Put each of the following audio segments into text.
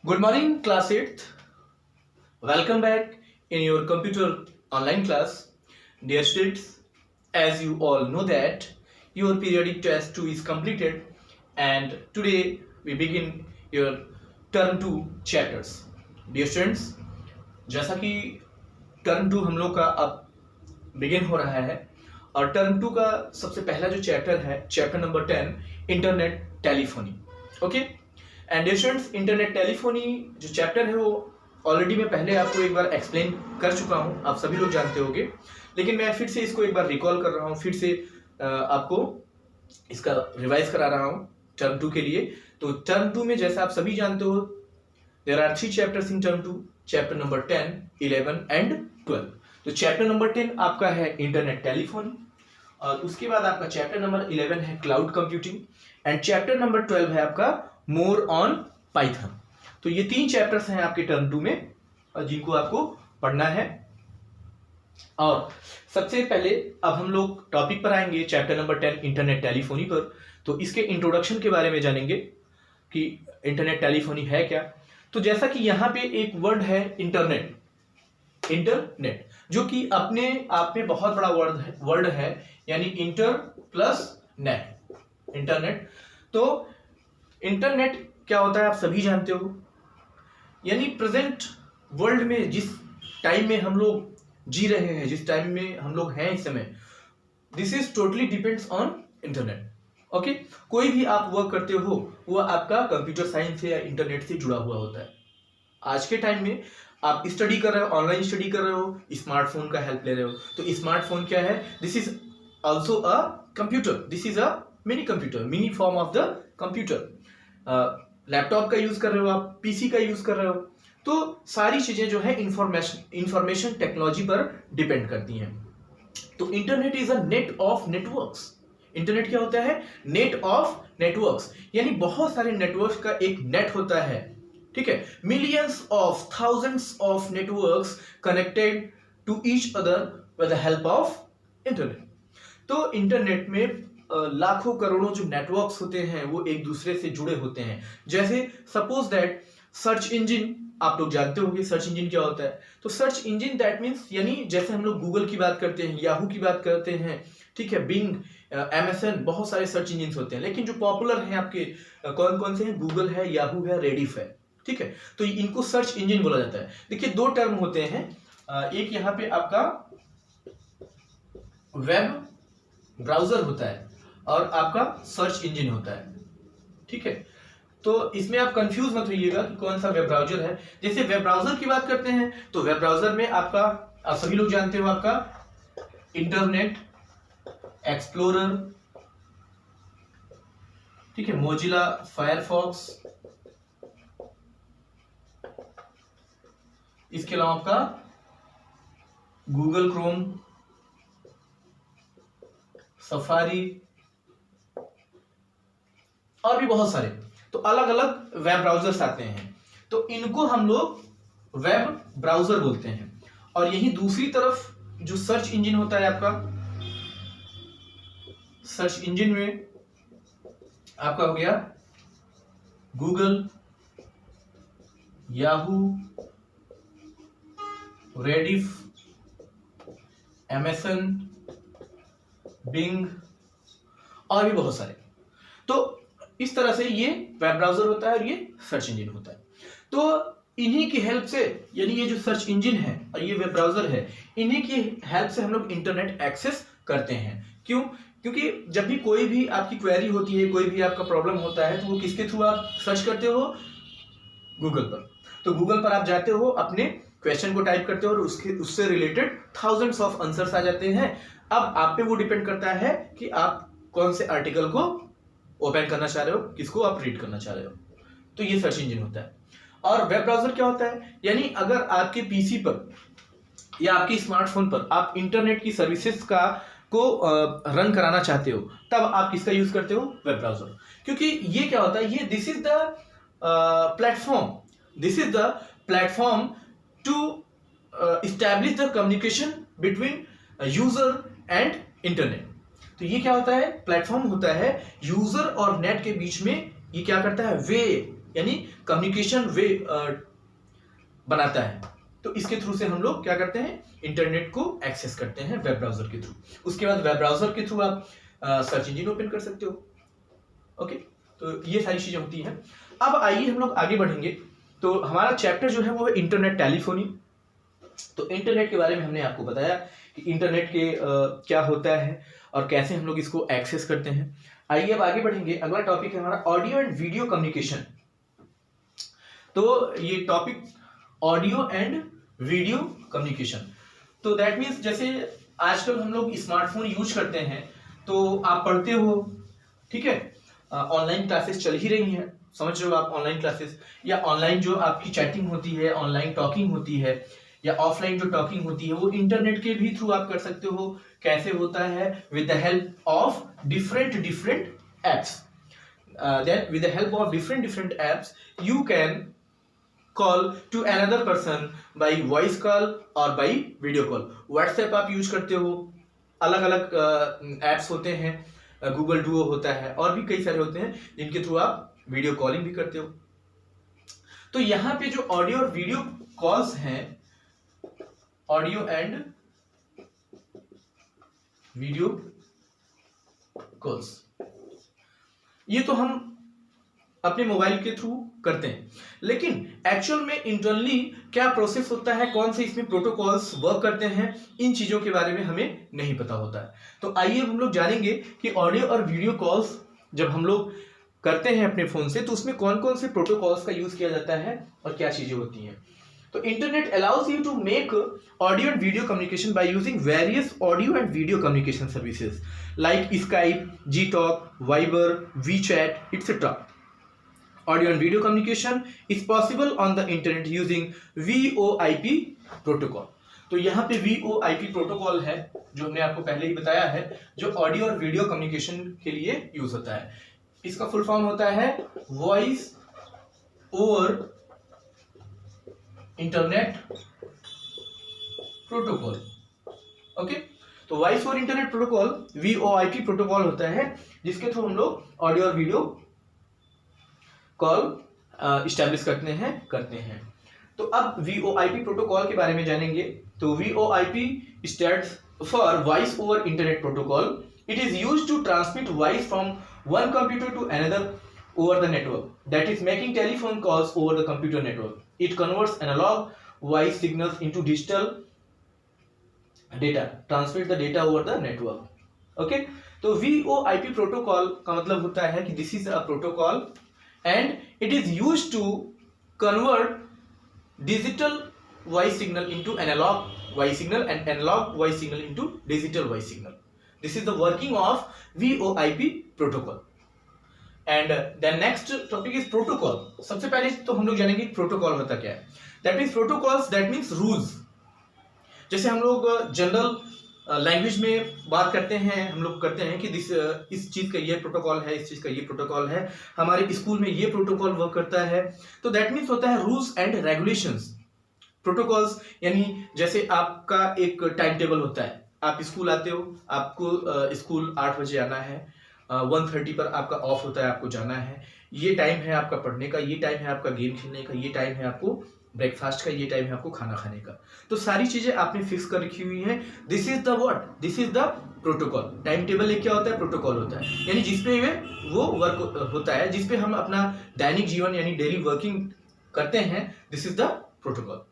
Good morning, class 8th. Welcome back in your computer online class. Dear students, as you all know that your periodic test 2 is completed and today we begin your term 2 chapters. Dear students, जैसा कि term 2 हम लोग का अब begin हो रहा है और टर्म 2 का सबसे पहला जो चैप्टर है chapter number 10 internet telephony. Okay and dear students, internet telephony जो चैप्टर है वो ऑलरेडी मैं पहले आपको एक बार एक्सप्लेन कर चुका हूँ, आप सभी लोग जानते होंगे, लेकिन मैं फिर से इसको एक बार रिकॉल कर रहा हूँ, फिर से आपको इसका रिवाइज करा रहा हूँ टर्म 2 के लिए. तो टर्म 2 में जैसा आप सभी जानते हो there are 3 chapters in term 2, chapter number 10, 11 and 12. तो चैप्टर नंबर 10 आपका है इंटरनेट टेलीफोनी और उसके बाद आपका चैप्टर नंबर 11 है cloud computing and chapter number 12 है आपका मोर ऑन पाइथन. तो ये 3 चैप्टर्स हैं आपके टर्म 2 में और जिनको आपको पढ़ना है. और सबसे पहले अब हम लोग टॉपिक पर आएंगे चैप्टर नंबर 10 इंटरनेट टेलीफोनी पर. तो इसके इंट्रोडक्शन के बारे में जानेंगे कि इंटरनेट टेलीफोनी है क्या. तो जैसा कि यहाँ पे एक वर्ड है इंटरनेट, जो कि अपने आप में बहुत बड़ा वर्ड है, यानी इंटर प्लस नेट, इंटरनेट. तो इंटरनेट क्या होता है आप सभी जानते हो, यानी प्रेजेंट वर्ल्ड में जिस टाइम में हम लोग जी रहे हैं, जिस टाइम में हम लोग हैं इस समय, this is totally depends on internet. Okay, कोई भी आप वर्क करते हो वो आपका कंप्यूटर साइंस से या इंटरनेट से जुड़ा हुआ होता है. आज के टाइम में आप स्टडी कर रहे हो, ऑनलाइन स्टडी कर रहे हो, स्मार्टफोन का हेल्प ले रहे हो. तो स्मार्टफोन क्या है, this is also a computer, this is a mini computer, mini form of the computer. Laptop का यूज कर रहे हो आप, पीसी का यूज कर रहे हो. तो सारी चीजें जो है इंफॉर्मेशन टेक्नोलॉजी पर डिपेंड करती हैं. तो internet is a net of networks. Internet क्या होता है, नेट ऑफ नेटवर्क्स, यानी बहुत सारे नेटवर्क्स का एक नेट होता है. ठीक है, millions of thousands of networks connected to each other with the help of internet. तो इंटरनेट में लाखों करोड़ों जो नेटवर्क्स होते हैं वो एक दूसरे से जुड़े होते हैं. जैसे सपोज दैट सर्च इंजन, आप लोग जानते होंगे सर्च इंजन क्या होता है. तो सर्च इंजन दैट मीन्स, यानी जैसे हम लोग गूगल की बात करते हैं, याहू की बात करते हैं, ठीक है, बिंग, एमएसएन, बहुत सारे सर्च इंजन होते हैं, लेकिन जो पॉपुलर हैं आपके कौन कौन से हैं, गूगल है, याहू है, रेडिफ है. ठीक है, तो इनको सर्च इंजन बोला जाता है. देखिए 2 टर्म होते हैं, एक यहाँ पे आपका वेब ब्राउजर होता है और आपका सर्च इंजन होता है. ठीक है, तो इसमें आप कंफ्यूज मत होइएगा कि कौन सा वेब ब्राउजर है. जैसे वेब ब्राउजर की बात करते हैं तो वेब ब्राउजर में आपका, आप सभी लोग जानते हो, आपका इंटरनेट एक्सप्लोरर, ठीक है, मोजिला फायरफॉक्स, इसके अलावा आपका गूगल क्रोम, सफारी और भी बहुत सारे. तो अलग अलग वेब ब्राउजर्स आते हैं, तो इनको हम लोग वेब ब्राउजर बोलते हैं. और यही दूसरी तरफ जो सर्च इंजन होता है आपका, सर्च इंजन में आपका हो गया Google, Yahoo, Rediff, MSN, Bing और भी बहुत सारे. तो इस तरह से ये वेब ब्राउजर होता है और ये सर्च इंजन होता है. तो इन्हीं की हेल्प से, यानी ये जो सर्च इंजन है और ये वेब ब्राउजर है, इन्हीं की हेल्प से हम लोग इंटरनेट एक्सेस करते हैं. क्यों? क्योंकि जब भी कोई भी आपकी क्वेरी होती है, कोई भी आपका प्रॉब्लम होता है, तो वो किसके थ्रू आप सर्च करते हो, गूगल पर. तो गूगल पर आप जाते हो, अपने क्वेश्चन को टाइप करते हो और उससे रिलेटेड थाउजेंड्स ऑफ आंसर्स आ जाते हैं. अब आप पे वो डिपेंड करता है कि आप कौन से आर्टिकल को ओपन करना चाह रहे हो, किसको आप रीड करना चाह रहे हो. तो ये सर्च इंजन होता है. और वेब ब्राउजर क्या होता है, यानी अगर आपके पीसी पर या आपके स्मार्टफोन पर आप इंटरनेट की सर्विसेज को रन कराना चाहते हो, तब आप किसका यूज करते हो, वेब ब्राउजर. क्योंकि ये क्या होता है, ये this is the platform to establish the communication between user and internet. तो ये क्या होता है, प्लेटफॉर्म होता है यूजर और नेट के बीच में. ये क्या करता है, वे, यानी कम्युनिकेशन वे बनाता है। तो इसके थ्रू से हम लोग क्या करते हैं, इंटरनेट को एक्सेस करते हैं वेब ब्राउजर के थ्रू। उसके बाद वेब ब्राउजर के थ्रू आप सर्च इंजन ओपन कर सकते हो। ओके, तो ये सारी चीजें होती हैं। अब आइए हम लोग आगे बढ़ेंगे। तो हमारा चैप्टर जो है वो है इंटरनेट टेलीफोनी। तो इंटरनेट के बारे में हमने आपको बताया कि इंटरनेट के क्या होता है और कैसे हम लोग इसको एक्सेस करते हैं। आइए अब आगे बढ़ेंगे। अगला टॉपिक है हमारा ऑडियो एंड वीडियो कम्युनिकेशन। तो ये topic audio and video communication, तो दैट मीन्स जैसे आजकल हम लोग स्मार्टफोन यूज करते हैं, तो आप पढ़ते हो, ठीक है, ऑनलाइन क्लासेस चल ही रही हैं, समझ रहे हो आप, ऑनलाइन क्लासेस या ऑनलाइन जो आपकी चैटिंग होती है, ऑनलाइन टॉकिंग होती है या ऑफलाइन जो टॉकिंग होती है वो इंटरनेट के भी थ्रू आप कर सकते हो। कैसे होता है, with the help of different apps. Then with the help of different apps you can call to another person by voice call और बाई वीडियो कॉल। व्हाट्सएप आप यूज करते हो, अलग अलग एप्स होते हैं, गूगल डुओ होता है और भी कई सारे होते हैं जिनके थ्रू आप वीडियो कॉलिंग भी करते हो। तो यहाँ पे जो ऑडियो और वीडियो कॉल्स हैं, ऑडियो एंड वीडियो कॉल्स, ये तो हम अपने मोबाइल के थ्रू करते हैं, लेकिन एक्चुअल में इंटरनली क्या प्रोसेस होता है, कौन से इसमें प्रोटोकॉल्स वर्क करते हैं, इन चीजों के बारे में हमें नहीं पता होता है। तो आइए हम लोग जानेंगे कि ऑडियो और वीडियो कॉल्स जब हम लोग करते हैं अपने फोन से, तो उसमें कौन कौन से प्रोटोकॉल्स का यूज किया जाता है और क्या चीजें होती हैं। तो internet allows you to make audio and video communication by using various audio and video communication services like Skype, G talk, Viber, WeChat etcetera. Audio and video communication is possible on the internet using VoIP protocol। तो यहाँ पे VoIP protocol है जो हमने आपको पहले ही बताया है, जो ऑडियो और वीडियो कम्युनिकेशन के लिए यूज होता है। इसका फुल फॉर्म होता है voice over internet protocol. Okay, तो voice over internet protocol VoIP protocol होता है, जिसके थ्रू हम लोग ऑडियो और वीडियो कॉल इस्टेब्लिश करते हैं। तो अब VoIP प्रोटोकॉल के बारे में जानेंगे। तो VoIP stands for voice over internet protocol. It is used to transmit voice from one computer to another over the network, that is making telephone calls over the computer network. It converts analogue voice signals into digital data, transmit the data over the network. Okay, तो VoIP protocol का मतलब होता है कि this is a protocol and it is used to convert digital voice signal into analog voice signal and analog voice signal into digital voice signal. This is the working of VoIP protocol. And the next topic is protocol. सबसे पहले तो हम लोग जानेंगे protocol होता क्या है। That means protocols, that means rules। जैसे हम लोग जनरल लैंग्वेज में बात करते हैं, हम लोग करते हैं कि इस चीज़ का ये प्रोटोकॉल है, इस चीज़ का ये प्रोटोकॉल है, हमारे स्कूल में ये प्रोटोकॉल वर्क करता है। तो दैट मीन्स होता है रूल्स एंड रेगुलेशंस। प्रोटोकॉल्स यानी जैसे आपका एक टाइम टेबल होता है, आप स्कूल आते हो, आपको स्कूल 8 बजे आना है, 1:30 पर आपका ऑफ होता है, आपको जाना है, ये टाइम है आपका पढ़ने का, ये टाइम है आपका गेम खेलने का, ये टाइम है आपको ब्रेकफास्ट का, ये टाइम है आपको खाना खाने का। तो सारी चीजें आपने फिक्स कर रखी हुई हैं। This is the what, this is the protocol. Time table एक क्या होता है, प्रोटोकॉल होता है, यानी जिसपे वो वर्क होता है, जिसपे हम अपना दैनिक जीवन यानी डेली वर्किंग करते हैं, this is the protocol.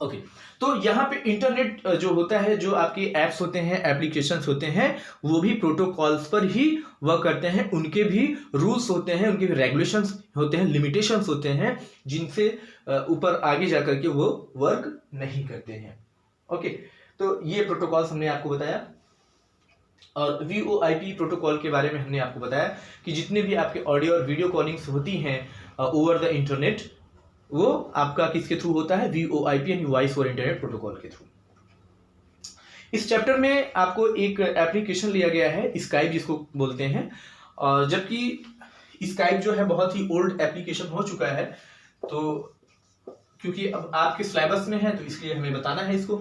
Okay, तो यहाँ पे इंटरनेट जो होता है, जो आपके एप्स होते हैं, एप्लीकेशंस होते हैं, वो भी प्रोटोकॉल्स पर ही वर्क करते हैं। उनके भी रूल्स होते हैं, उनके भी रेगुलेशंस होते हैं, लिमिटेशंस होते हैं, जिनसे ऊपर आगे जाकर के वो वर्क नहीं करते हैं। ओके, तो ये प्रोटोकॉल्स हमने आपको बताया। और VoIP प्रोटोकॉल के बारे में हमने आपको बताया कि जितने भी आपके ऑडियो और वीडियो कॉलिंग्स होती हैं ओवर द इंटरनेट, वो आपका किसके थ्रू होता है, VoIP यानी वॉइस ओवर इंटरनेट प्रोटोकॉल के थ्रू। इस चैप्टर में आपको एक एप्लीकेशन लिया गया है, स्काइप जिसको बोलते हैं, और जबकि स्काइप जो है बहुत ही ओल्ड एप्लीकेशन हो चुका है, तो क्योंकि अब आपके सिलेबस में है तो इसलिए हमें बताना है इसको।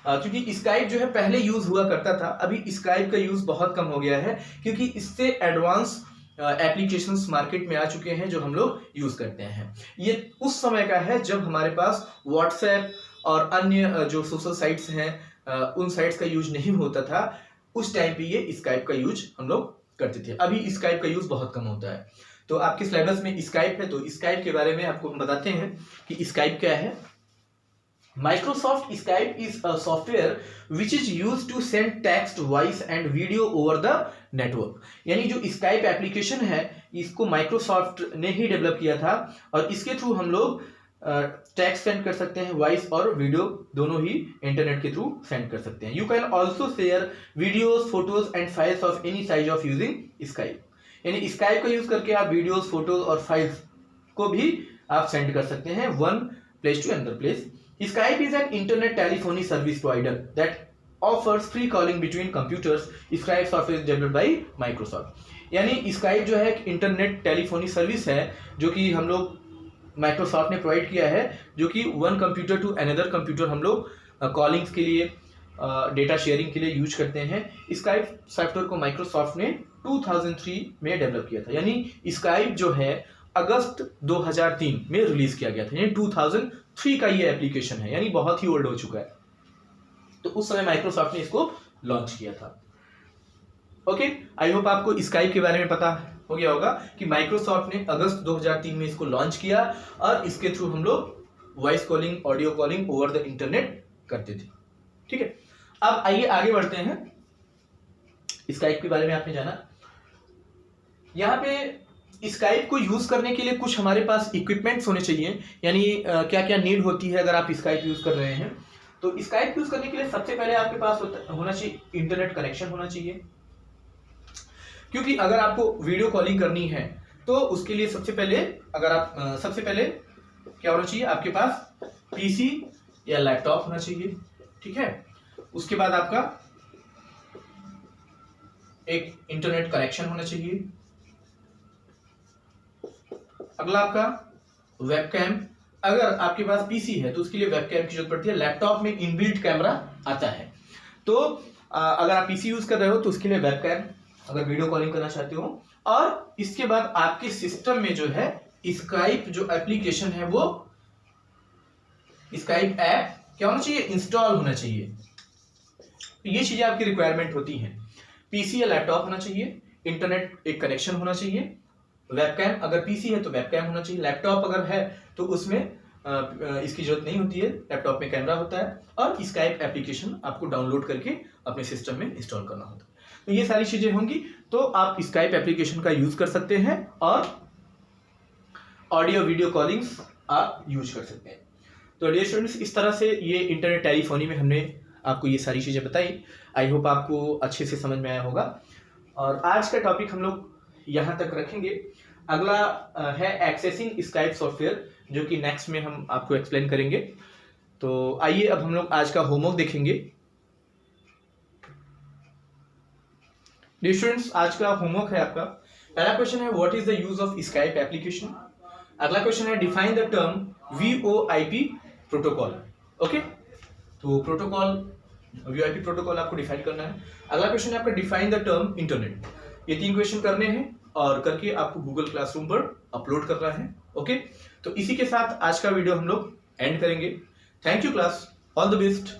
क्योंकि स्काइप जो है पहले यूज हुआ करता था, अभी स्काइप का यूज बहुत कम हो गया है, क्योंकि इससे एडवांस एप्लीकेशंस मार्केट में आ चुके हैं जो हम लोग यूज करते हैं। ये उस समय का है जब हमारे पास व्हाट्सएप और अन्य जो सोशल साइट्स हैं उन साइट्स का यूज नहीं होता था। उस टाइम पे ये स्काइप का यूज हम लोग करते थे। अभी स्काइप का यूज बहुत कम होता है। तो आपके सिलेबस में स्काइप है, तो स्काइप के बारे में आपको हम बताते हैं कि स्काइप क्या है। Microsoft Skype is a software which is used to send text, voice and video over the network। यानी जो Skype एप्लीकेशन है इसको माइक्रोसॉफ्ट ने ही डेवलप किया था और इसके थ्रू हम लोग टेक्स्ट सेंड कर सकते हैं, वॉइस और वीडियो दोनों ही इंटरनेट के थ्रू सेंड कर सकते हैं। You can also share videos, photos and files of any size of using Skype. यानी स्काइप का यूज करके आप वीडियोज, फोटोज और फाइल्स को भी आप सेंड कर सकते हैं one place to another place. Skype is an internet telephony service provider that offers free calling between computers। Skype software is developed by Microsoft। यानी Skype जो है एक इंटरनेट टेलीफोनी सर्विस है जो कि हम लोग माइक्रोसॉफ्ट ने प्रोवाइड किया है, जो कि one computer to another computer हम लोग कॉलिंग्स के लिए, डेटा शेयरिंग के लिए यूज करते हैं। Skype सॉफ्टवेयर को माइक्रोसॉफ्ट ने 2003 में डेवलप किया था। यानी Skype जो है अगस्त 2003 में रिलीज किया गया था। यानी 2003 का ये एप्लीकेशन है, यानी बहुत ही ओल्ड हो चुका है। तो उस समय माइक्रोसॉफ्ट ने इसको लॉन्च किया था। ओके, आई होप आपको स्काइप के बारे में पता हो गया होगा कि माइक्रोसॉफ्ट ने अगस्त 2003 में इसको लॉन्च किया और इसके थ्रू हम लोग voice calling, audio calling over the internet करते थे। ठीक है, अब आइए आगे बढ़ते हैं। स्काइप के बारे में आपने जाना। यहाँ पे स्काइप को यूज करने के लिए कुछ हमारे पास इक्विपमेंट्स होने चाहिए। यानी क्या क्या नीड होती है अगर आप स्काइप यूज कर रहे हैं। तो स्काइप यूज करने के लिए सबसे पहले आपके पास होना चाहिए इंटरनेट कनेक्शन होना चाहिए, क्योंकि अगर आपको वीडियो कॉलिंग करनी है तो उसके लिए सबसे पहले क्या होना चाहिए, आपके पास पीसी या लैपटॉप होना चाहिए। ठीक है, उसके बाद आपका एक इंटरनेट कनेक्शन होना चाहिए। अगला आपका वेबकैम। अगर आपके पास पीसी है तो उसके लिए वेबकैम की जरूरत पड़ती है। लैपटॉप में इनबिल्ट कैमरा आता है। तो अगर आप पीसी यूज कर रहे हो तो उसके लिए वेबकैम, अगर वीडियो कॉलिंग करना चाहते हो। और इसके बाद आपके सिस्टम में जो है स्काइप जो एप्लीकेशन है वो स्काइप ऐप क्या होना चाहिए, इंस्टॉल होना चाहिए। ये चीजें आपकी रिक्वायरमेंट होती हैं। पीसी या लैपटॉप होना चाहिए, इंटरनेट एक कनेक्शन होना चाहिए, वेबकैम, अगर पीसी है तो वेबकैम होना चाहिए, लैपटॉप अगर है तो उसमें इसकी जरूरत नहीं होती है, लैपटॉप में कैमरा होता है, और स्काइप एप्लीकेशन आपको डाउनलोड करके अपने सिस्टम में इंस्टॉल करना होता है। तो ये सारी चीजें होंगी तो आप स्काइप एप्लीकेशन का यूज कर सकते हैं और ऑडियो वीडियो कॉलिंग्स आप यूज कर सकते हैं। तो डियर स्टूडेंट्स, इस तरह से ये इंटरनेट टेलीफोनी में हमने आपको ये सारी चीजें बताई। आई होप आपको अच्छे से समझ में आया होगा और आज का टॉपिक हम लोग यहाँ तक रखेंगे। अगला है एक्सेसिंग स्काइप सॉफ्टवेयर, जो कि नेक्स्ट में हम आपको एक्सप्लेन करेंगे। तो आइए अब हम लोग आज का होमवर्क देखेंगे। डियर स्टूडेंट्स, आज का होमवर्क है आपका, पहला क्वेश्चन है what is the use of Skype application. अगला क्वेश्चन है define the term VoIP protocol. Okay, तो प्रोटोकॉल VoIP प्रोटोकॉल आपको डिफाइन करना है। अगला क्वेश्चन है आपका डिफाइन द टर्म इंटरनेट। ये 3 क्वेश्चन करने हैं और करके आपको गूगल क्लासरूम पर अपलोड करना है। ओके, तो इसी के साथ आज का वीडियो हम लोग एंड करेंगे। Thank you class, all the best.